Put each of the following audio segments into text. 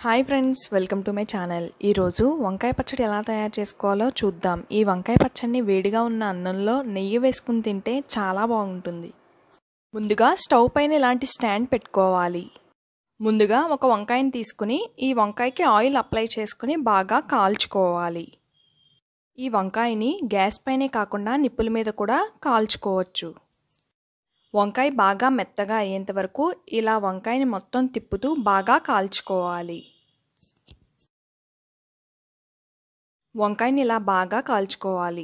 Hi friends, welcome to my channel. ఈరోజు వంకాయ పచ్చడి ఎలా తయారు చేసుకోవాలో చూద్దాం. ఈ వంకాయ పచ్చడిని వేడిగా ఉన్న అన్నంలో నెయ్యి వేసుకుని తింటే చాలా బాగుంటుంది. ముందుగా స్టవ్ పైన ఇలాంటి స్టాండ్ పెట్టుకోవాలి. ముందుగా ఒక వంకాయని తీసుకుని ఈ వంకాయకి ఆయిల్ అప్లై చేసుకుని బాగా కాల్చుకోవాలి. ఈ వంకాయని గ్యాస్ పైనే కాకుండా నిప్పుల మీద కూడా కాల్చుకోవచ్చు. వంకాయ బాగా మెత్తగా అయ్యేంత వరకు ఇలా వంకాయని మొత్తం తిప్పుతూ బాగా కాల్చుకోవాలి. వంకాయని ఇలా బాగా కాల్చుకోవాలి.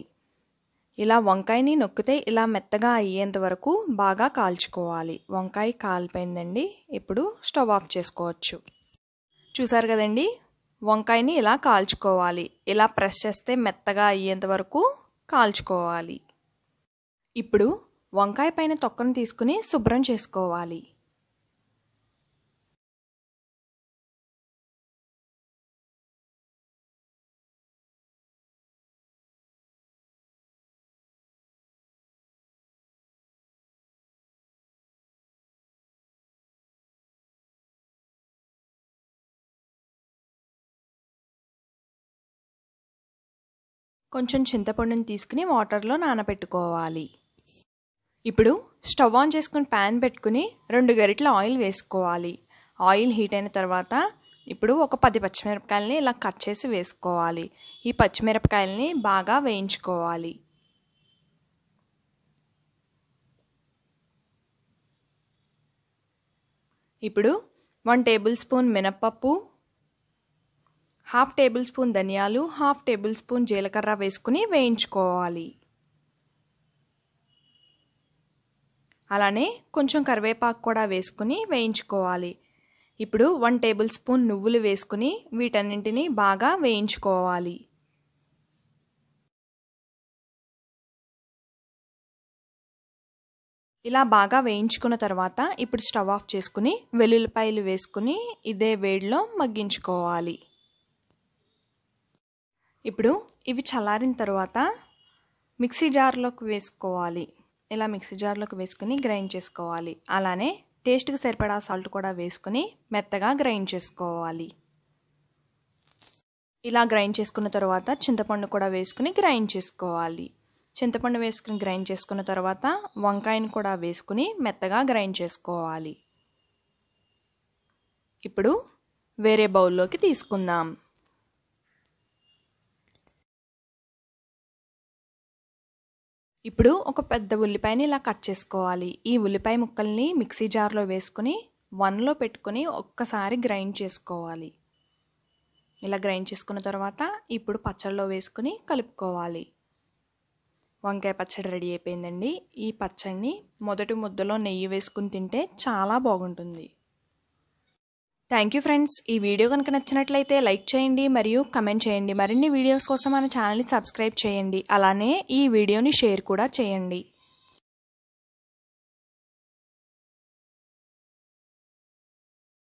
ఇలా వంకాయని నొక్కితే ఇలా మెత్తగా అయ్యేంత వరకు బాగా కాల్చుకోవాలి. వంకాయ కాలిపోయిందండి. ఇప్పుడు స్టవ్ ఆఫ్ చేసుకోవచ్చు. చూసారు కదండి, వంకాయని ఇలా కాల్చుకోవాలి. ఇలా ప్రెస్ చేస్తే మెత్తగా అయ్యేంత వరకు కాల్చుకోవాలి. ఇప్పుడు వంకాయ పైన తొక్కను తీసుకుని శుభ్రం చేసుకోవాలి. కొంచెం చింతపండుని తీసుకుని వాటర్లో నానబెట్టుకోవాలి. ఇప్పుడు స్టవ్ ఆన్ చేసుకుని ప్యాన్ పెట్టుకుని 2 గరిటెల ఆయిల్ వేసుకోవాలి. ఆయిల్ హీట్ అయిన తర్వాత ఇప్పుడు ఒక 10 పచ్చిమిరపకాయలని ఇలా కట్ చేసి వేసుకోవాలి. ఈ పచ్చిమిరపకాయలని బాగా వేయించుకోవాలి. ఇప్పుడు 1 టేబుల్ స్పూన్ మినప్పప్పు, 1/2 టేబుల్ స్పూన్ ధనియాలు, 1/2 టేబుల్ స్పూన్ జీలకర్ర వేసుకుని వేయించుకోవాలి. అలానే కొంచెం కరివేపాకు కూడా వేసుకుని వేయించుకోవాలి. ఇప్పుడు 1 టేబుల్ స్పూన్ నువ్వులు వేసుకుని వీటన్నింటినీ బాగా వేయించుకోవాలి. ఇలా బాగా వేయించుకున్న తర్వాత ఇప్పుడు స్టవ్ ఆఫ్ చేసుకుని వెల్లుల్లిపాయలు వేసుకుని ఇదే వేడిలో మగ్గించుకోవాలి. ఇప్పుడు ఇవి చల్లారిన తర్వాత మిక్సీ జార్లోకి వేసుకోవాలి. ఇలా మిక్సీ జార్లోకి వేసుకుని గ్రైండ్ చేసుకోవాలి. అలానే టేస్ట్కి సరిపడా సాల్ట్ కూడా వేసుకుని మెత్తగా గ్రైండ్ చేసుకోవాలి. ఇలా గ్రైండ్ చేసుకున్న తర్వాత చింతపండు కూడా వేసుకుని గ్రైండ్ చేసుకోవాలి. చింతపండు వేసుకుని గ్రైండ్ చేసుకున్న తర్వాత వంకాయని కూడా వేసుకుని మెత్తగా గ్రైండ్ చేసుకోవాలి. ఇప్పుడు వేరే బౌల్లోకి తీసుకుందాం. ఇప్పుడు ఒక పెద్ద ఉల్లిపాయని ఇలా కట్ చేసుకోవాలి. ఈ ఉల్లిపాయ ముక్కల్ని మిక్సీ జార్లో వేసుకుని 1లో పెట్టుకుని ఒక్కసారి గ్రైండ్ చేసుకోవాలి. ఇలా గ్రైండ్ చేసుకున్న తర్వాత ఇప్పుడు పచ్చడిలో వేసుకుని కలుపుకోవాలి. వంకాయ పచ్చడి రెడీ అయిపోయిందండి. ఈ పచ్చడిని మొదటి ముద్దలో నెయ్యి వేసుకుని తింటే చాలా బాగుంటుంది. Thank you friends. ఈ వీడియో కనుక నచ్చినట్లయితే లైక్ చేయండి మరియు కమెంట్ చేయండి. మరిన్ని వీడియోస్ కోసం మన ఛానల్ని సబ్స్క్రైబ్ చేయండి. అలానే ఈ వీడియోని షేర్ కూడా చేయండి.